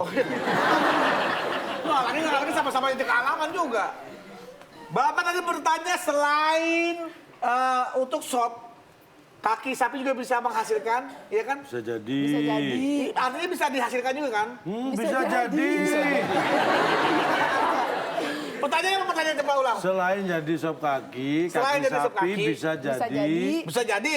Wah, lagi sama-sama inti kehalangan juga. Bapak tadi bertanya selain untuk sop, kaki sapi juga bisa menghasilkan, iya kan? Bisa jadi. Bisa jadi. Artinya bisa dihasilkan juga kan? Bisa jadi. Pertanyaannya apa pertanyaan coba ulang? Selain jadi sop kaki, Selain kaki jadi sop sapi kaki, bisa Bisa jadi. jadi. Bisa jadi.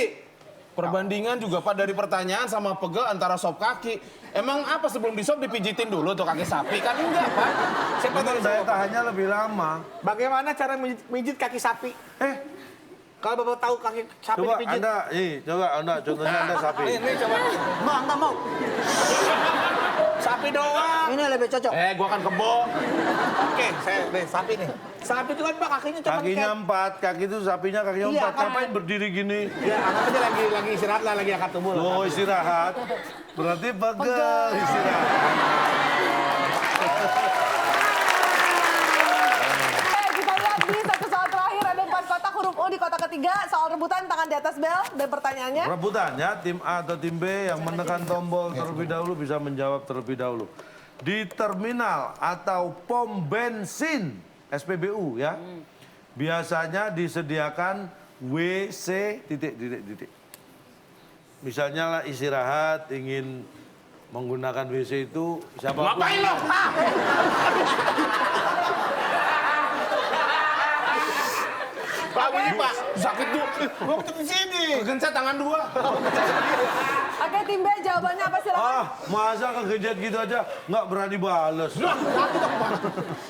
Perbandingan juga, Pak, dari pertanyaan sama pegel antara sop kaki. Emang apa sebelum di sop dipijitin dulu tuh kaki sapi? Kan enggak, Pak. Siapa Memang tahu daya tahannya lebih lama. bagaimana cara mijit kaki sapi? Kalau Bapak tahu kaki sapi Coba dipijit. Anda, contohnya Anda sapi. Ini coba. Nggak mau. Sapi doang. Ini lebih cocok. Gua kan kebo. Oke, saya sapi nih. Sapi itu kan Pak kakinya cuma Kakinya 4, kaki itu sapinya kakinya Iya, 4. kan. Ngapain berdiri gini? Ya, anggap aja lagi istirahat lah, lagi angkat tubuh lah. Oh, istirahat. Berarti pegel istirahat. Kita lihat di satu soal terakhir ada 4 kotak huruf U di kotak ketiga. Soal rebutan, tangan di atas bel dan pertanyaannya. Rebutan ya, tim A atau tim B yang menekan tombol terlebih dahulu bisa menjawab terlebih dahulu. Di terminal atau pom bensin SPBU ya, biasanya disediakan WC titik. Misalnya lah istirahat, ingin menggunakan WC itu siapapun. Ngapain lo? Pak, ini Pak. Sakit tuh. Gua betul di sini. Kegencet tangan 2. Oke, tim B jawabannya apa silakan? Masa kegejet gitu aja nggak berani bales.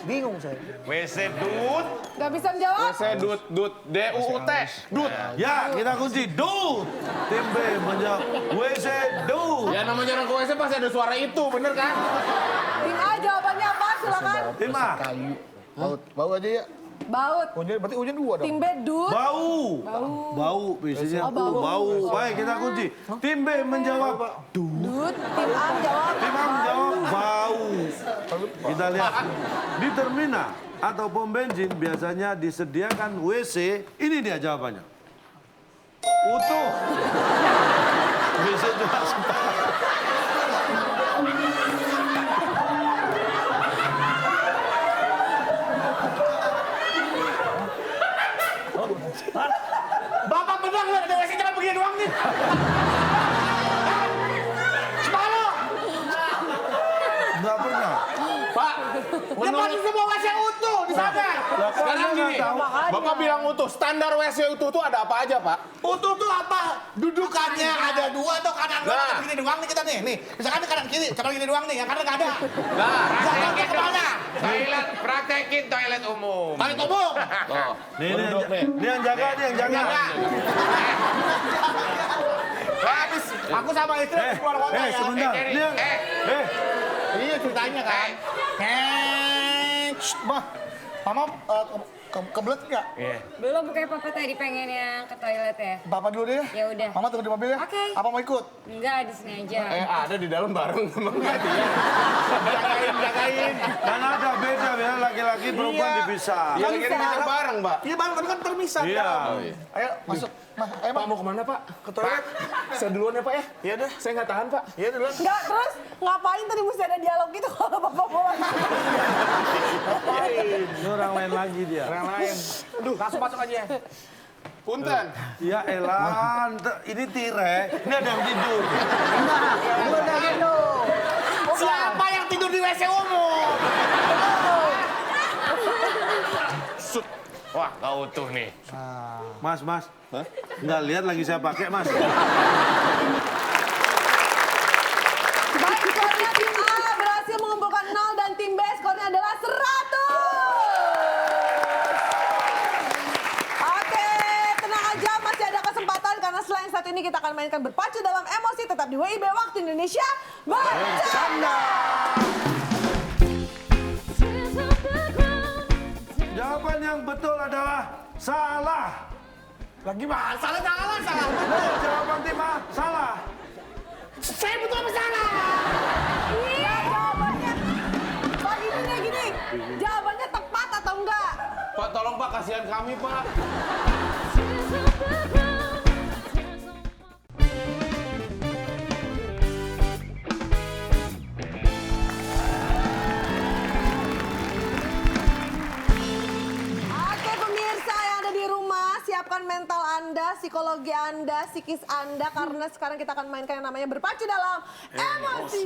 Bingung saya. WC dut. Gak bisa menjawab? Saya dut, D-U-U-T. Dut. Ya, kita kunci dut. Tim B menjawab WC dut. Ya namanya orang ke WC pasti ada suara itu, bener kan? Tim A jawabannya apa silakan? Tim A, Bau aja ya. Baut. Berarti hujan 2 dong. Tim B dut. bau, biasanya bau. Baik, kita kunci. Tim B menjawab dut. Dut. Tim A menjawab. Tim A menjawab bau. Kita lihat di terminal atau pom bensin biasanya disediakan WC. Ini dia jawabannya. Utuh. WC cuma separuh. pernah lu ada WC cuma begini doang nih. Sepalo. Nggak pernah. Pak, Depan semua WC utuh di sana. Lah, kok sekarang Anda nggak gini, tahu? Bapak bilang utuh. Standar WC utuh itu ada apa aja, Pak? Utuh tuh apa? Dudukannya ada 2 atau kanan doang. Nah. Begini doang nih kita nih. Nih, misalkan kanan kiri, cuma gini doang nih. Yang kanan nggak ada. Nah, Praktekin dong. Kemana? Toilet, praktekin toilet umum. Toilet umum. tuh. Nih, ini yang jaga, nih yang jaga. Wah, habis aku sama istri habis keluar kota ya. Sebentar. Jerry, Ini yang, Iya ceritanya kan. Mah, Mama kebelet nggak? Belum, kayak papa tadi pengen yang ke toilet ya. Papa dulu deh. Ya udah. Mama tunggu di mobil ya. Oke. Apa mau ikut? Enggak, di sini aja. Ada di dalam bareng sama gantian. Jagain. kan ada beda ya, laki-laki perempuan dipisah. Iya, kita bareng, Pak. Iya bang, tapi kan terpisah. Iya. di dalam. Ayo masuk. Mah, ayo Pak Mah. mau kemana, Pak? Ke toilet? Saya duluan ya, Pak ya? Iya dah. Saya nggak tahan, Pak. Iya duluan. Enggak, terus ngapain tadi mesti ada dialog gitu kalau bapak bawa? Ini orang lain lagi dia. Yang lain. Aduh, langsung masuk aja. Punten. Ya elah, ini tire. Ini ada yang tidur. Udah gitu. Siapa yang tidur di WC umum? Wah, nggak utuh nih. Mas. Nggak lihat lagi saya pakai, Mas. Baik, skornya tim A berhasil mengumpulkan 0 dan tim B skornya adalah 100. Oke, tenang aja, masih ada kesempatan karena selain saat ini kita akan mainkan berpacu dalam emosi tetap di WIB Waktu Indonesia Bercanda. Jawaban yang betul adalah salah. Lagi mah salah. Jawaban tim A salah. Saya betul apa salah? Iya, jawabannya. Pak, gini. Jawabannya tepat atau enggak? Pak, tolong Pak, kasihan kami, Pak. Oke pemirsa yang ada di rumah, siapkan mental Anda, psikologi Anda, psikis Anda, karena sekarang kita akan mainkan yang namanya berpacu dalam emosi.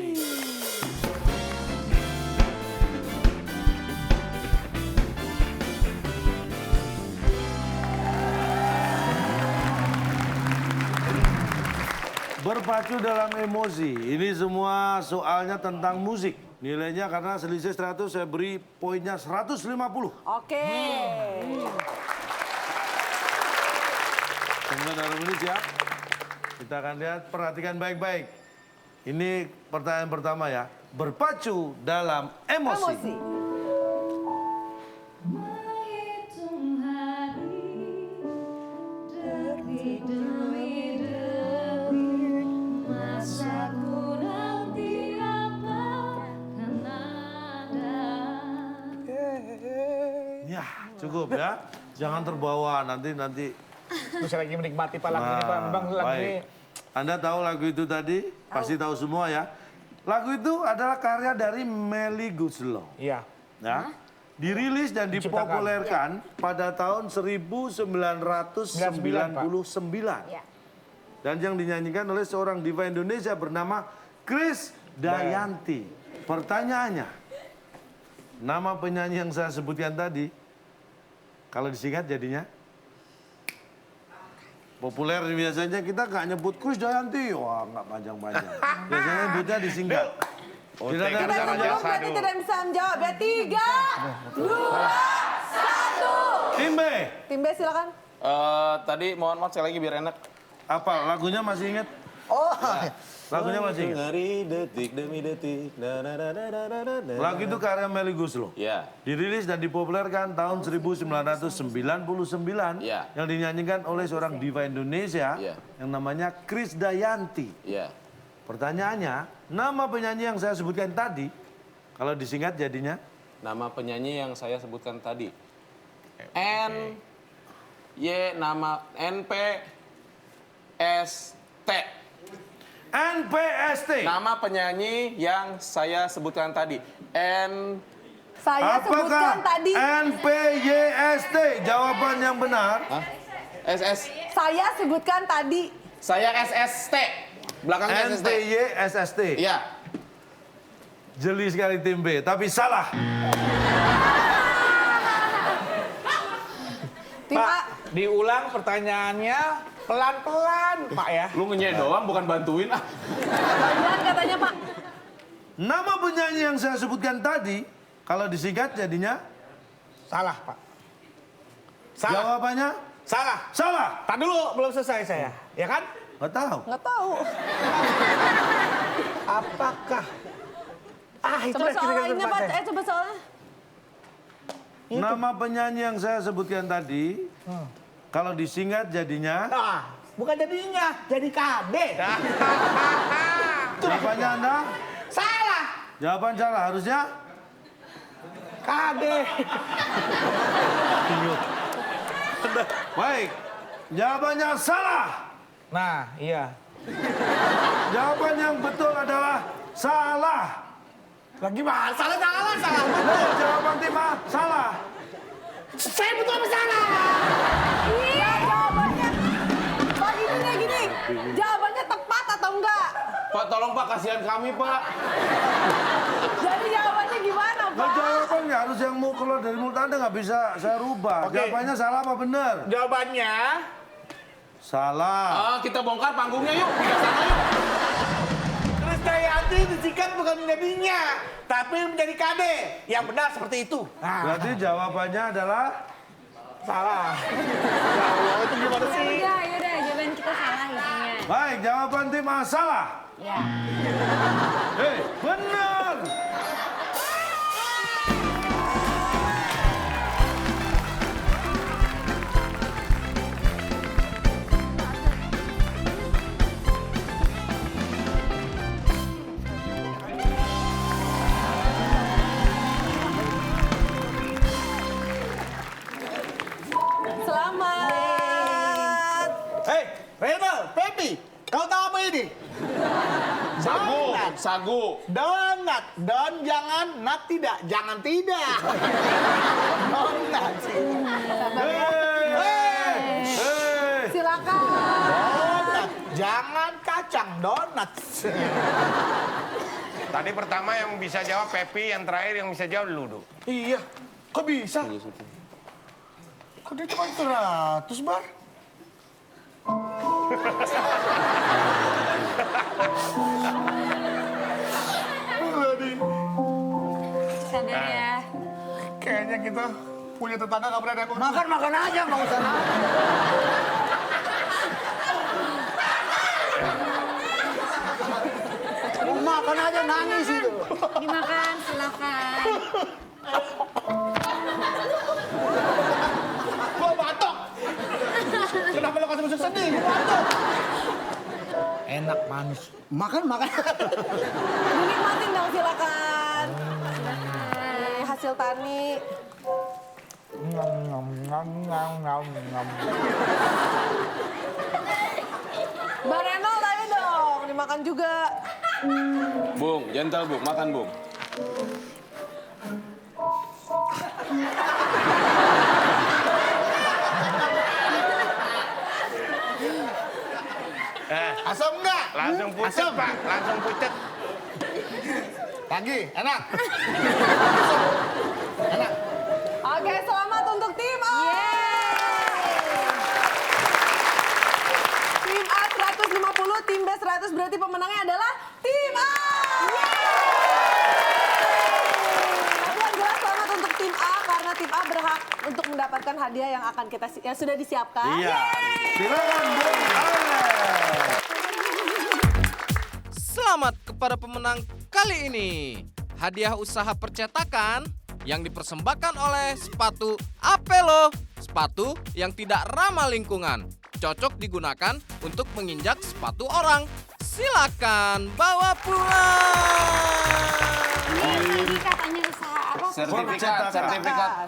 Berpacu dalam emosi. Ini semua soalnya tentang musik. Nilainya karena selisih 100 saya beri poinnya 150. Oke. Teman-teman dari Indonesia, kita akan lihat, perhatikan baik-baik. Ini pertanyaan pertama ya. Berpacu dalam emosi. Emosi. Ya, cukup ya. Jangan terbawa nanti. Terus lagi menikmati Pak lagu ini Pak. Memang lagu ini. Baik. Anda tahu lagu itu tadi? Pasti tahu semua ya. Lagu itu adalah karya dari Melly Goeslaw. Iya. Ya. Dirilis dan dipopulerkan pada tahun 1999. Ya. Dan yang dinyanyikan oleh seorang diva Indonesia bernama Chris Dayanti. Pertanyaannya, nama penyanyi yang saya sebutkan tadi, kalau disingkat jadinya populer biasanya kita nggak nyebut Chris Dayanti, wah nggak panjang-panjang. Biasanya nyebutnya disingkat. Tidak ada Kita yang bisa menjawab menjawab. berarti tidak bisa menjawab ya. 3, 2, 1. Tim B, Tim B silakan. Tadi mohon maaf saya lagi biar enak. apa lagunya masih ingat? Oh, Lagunya masih ingat. Hari detik demi detik. Lagu itu karya Melly Goeslaw. Ya. Dirilis dan dipopulerkan tahun 1999 Iya. yang dinyanyikan oleh seorang diva Indonesia Iya. yang namanya Chris Dayanti. Ya. Pertanyaannya, nama penyanyi yang saya sebutkan tadi, kalau disingkat jadinya Nama penyanyi yang saya sebutkan tadi. NPST. NPST. Nama penyanyi yang saya sebutkan tadi. Saya sebutkan Apakah tadi. NPYST? Jawaban yang benar. SS. Saya sebutkan tadi. Saya SST. Belakangnya SST. NTY SST. Iya. Jeli sekali tim B, tapi salah. Tim A. Diulang pertanyaannya pelan-pelan, Pak ya. Lu ngenyek doang, bukan bantuin ah. Bagian katanya Pak. Nama penyanyi yang saya sebutkan tadi, kalau disingkat jadinya Salah, Pak. Salah. jawabannya Salah. salah. Tak dulu, belum selesai saya. Ya kan? Nggak tahu. Nggak tahu. Apakah? Itu Coba soalnya Pak. Coba soalnya. Nama penyanyi yang saya sebutkan tadi, kalau disingkat jadinya, Nah, bukan jadinya, jadi KB. jawabannya Anda? Salah. Jawaban salah, harusnya? KB. Baik, jawabannya salah. Nah, iya. Jawaban yang betul adalah salah. Lagi mana? Salah. Betul, jawaban tim A salah. Saya betul apa salah? Iya jawabannya. Pak gini. Jawabannya tepat atau enggak? Pak, tolong Pak, kasihan kami Pak. Jadi jawabannya gimana Nah, Pak? jawabannya harus yang mau keluar dari mulut Anda nggak bisa saya rubah. Oke. Jawabannya salah apa benar? Jawabannya Salah. Ah, kita bongkar panggungnya yuk. Pindah sana yuk. Krisdayanti disingkat bukan menjadinya, tapi menjadi KB. Yang benar seperti itu. Nah, Berarti jawabannya adalah salah. Ya Allah, itu gimana sih? Yaudah, jawaban kita salah isinya. baik. Jawaban tim A salah. Ya. Hei, benar. Selamat. Hei, Reno, Pepi, kau tahu apa ini? Sagu, Donat. sagu. Donat, don jangan, nat tidak, jangan tidak. Donat. Hei, Silakan. Donat, jangan kacang, donat. Tadi pertama yang bisa jawab Pepi, yang terakhir yang bisa jawab Ludo. Iya, kok bisa? Kok dia cuma 100 bar? Sadar ya. Kayaknya kita punya tetangga nggak pernah ada yang Makan aja, nggak usah nangis. Mau makan aja nangis itu. Dimakan, silakan. Gua batok. Kenapa lo kasih musik sedih? Gua batok. Enak manis. Makan. Dinikmatin dong silakan. Hasil tani. Mbak Reno tadi dong, dimakan juga. Bung, gentle Bung, makan Bung. Asam enggak? Langsung pucet, Asam. Pak. Langsung pucet. Lagi, enak. Enak. Oke, selamat untuk tim A. Tim A 150, tim B 100 berarti pemenangnya adalah tim A. Tapi yang jelas selamat untuk tim A karena tim A berhak untuk mendapatkan hadiah yang sudah disiapkan. Iya. Silakan Bung Alex. Selamat kepada pemenang kali ini. Hadiah usaha percetakan yang dipersembahkan oleh sepatu Apelo. Sepatu yang tidak ramah lingkungan. Cocok digunakan untuk menginjak sepatu orang. Silakan bawa pulang. Ini katanya usaha apa? Sertifikat.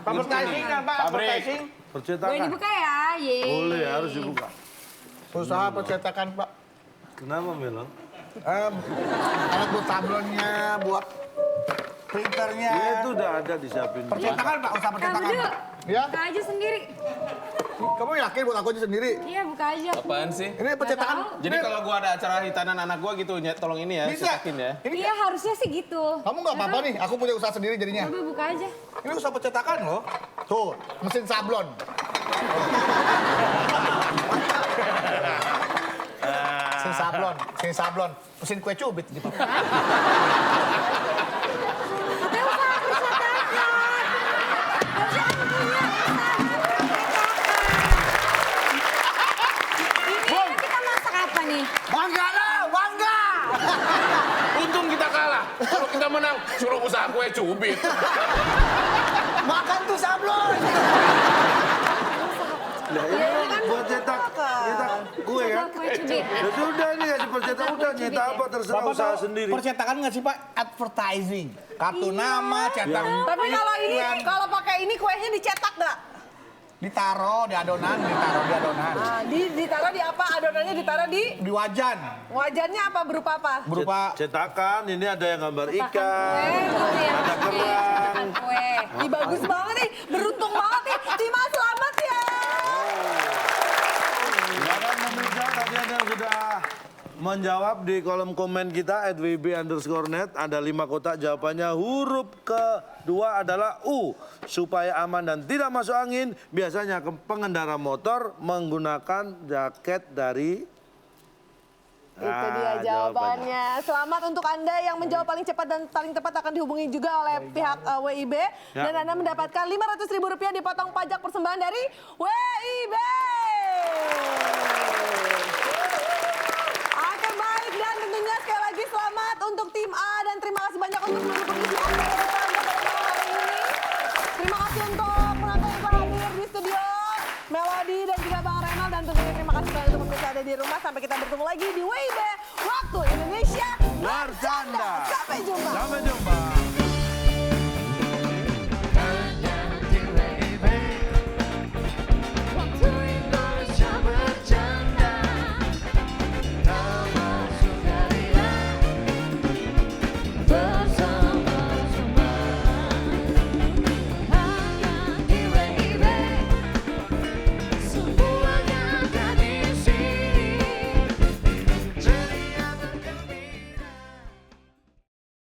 Advertising kan, Pak? Pabrik. Advertising. Boleh Percetakan. dibuka ya? Yeay. Boleh, harus dibuka. Usaha percetakan, Pak. Kenapa Melo? Alat buat sablonnya, buat printernya. Ya itu udah ada disiapin. Percetakan Pak, usaha Kak percetakan. Budi, Ya, buka aja sendiri. kamu yakin buat aku aja sendiri? Iya, buka aja. Apaan sih? Ini percetakan. Nggak Jadi kalau gua ada acara hitanan anak gua gitu, tolong ini ya, Bisa. cetakin ya. Ini Iya, harusnya sih gitu. kamu nggak apa-apa nih, aku punya usaha sendiri jadinya. Coba buka aja. Ini usaha percetakan loh. Tuh, mesin sablon. Mesin sablon. Mesin kue cubit. Gitu. Katanya usaha percetakan. Harusnya kan punya usaha percetakan. Ini kita masak apa nih? Bangga lah, bangga! Untung kita kalah. Kalau kita menang, suruh usaha kue cubit. Makan tuh sablon! Nah, ini buat cetak kue kan? Kue cubit. Ya sudah ini kasih percetak udah nyetak apa terserah Bapak usaha tahu sendiri. percetakan nggak sih Pak? Advertising. Kartu nama, cetak. Tapi kalau ini, iklan. kalau pakai ini kuenya dicetak nggak? Ditaruh di adonan. Nah, ditaruh di apa? Adonannya ditaruh di Di wajan. wajannya apa? Berupa apa? Berupa Cetakan, ini ada yang gambar Kue ikan, gitu ya. ada kerang. Cetakan kue. Ih, bagus banget nih, beruntung banget nih. Dimas, selamat ya. Silakan pemirsa, tadi ada yang sudah menjawab di kolom komen kita @wb_net. Ada 5 kotak, jawabannya huruf kedua adalah U. Supaya aman dan tidak masuk angin, biasanya pengendara motor menggunakan jaket dari... Itu dia jawabannya. Selamat untuk Anda yang menjawab paling cepat dan paling tepat akan dihubungi juga oleh pihak WIB. Ya. Dan Anda mendapatkan Rp500.000 dipotong pajak persembahan dari WIB. Oke, baik. Dan tentunya sekali lagi selamat untuk tim A. Dan terima kasih banyak untuk mendukung isi Anda hari ini. Terima kasih untuk penonton yang telah hadir di studio. Melody dan juga Bang Renal. Dan tentunya terima kasih banyak untuk pemirsa ada di rumah. Sampai kita bertemu lagi di WIB Waktu Indonesia Bercanda. Sampai jumpa. Sampai jumpa.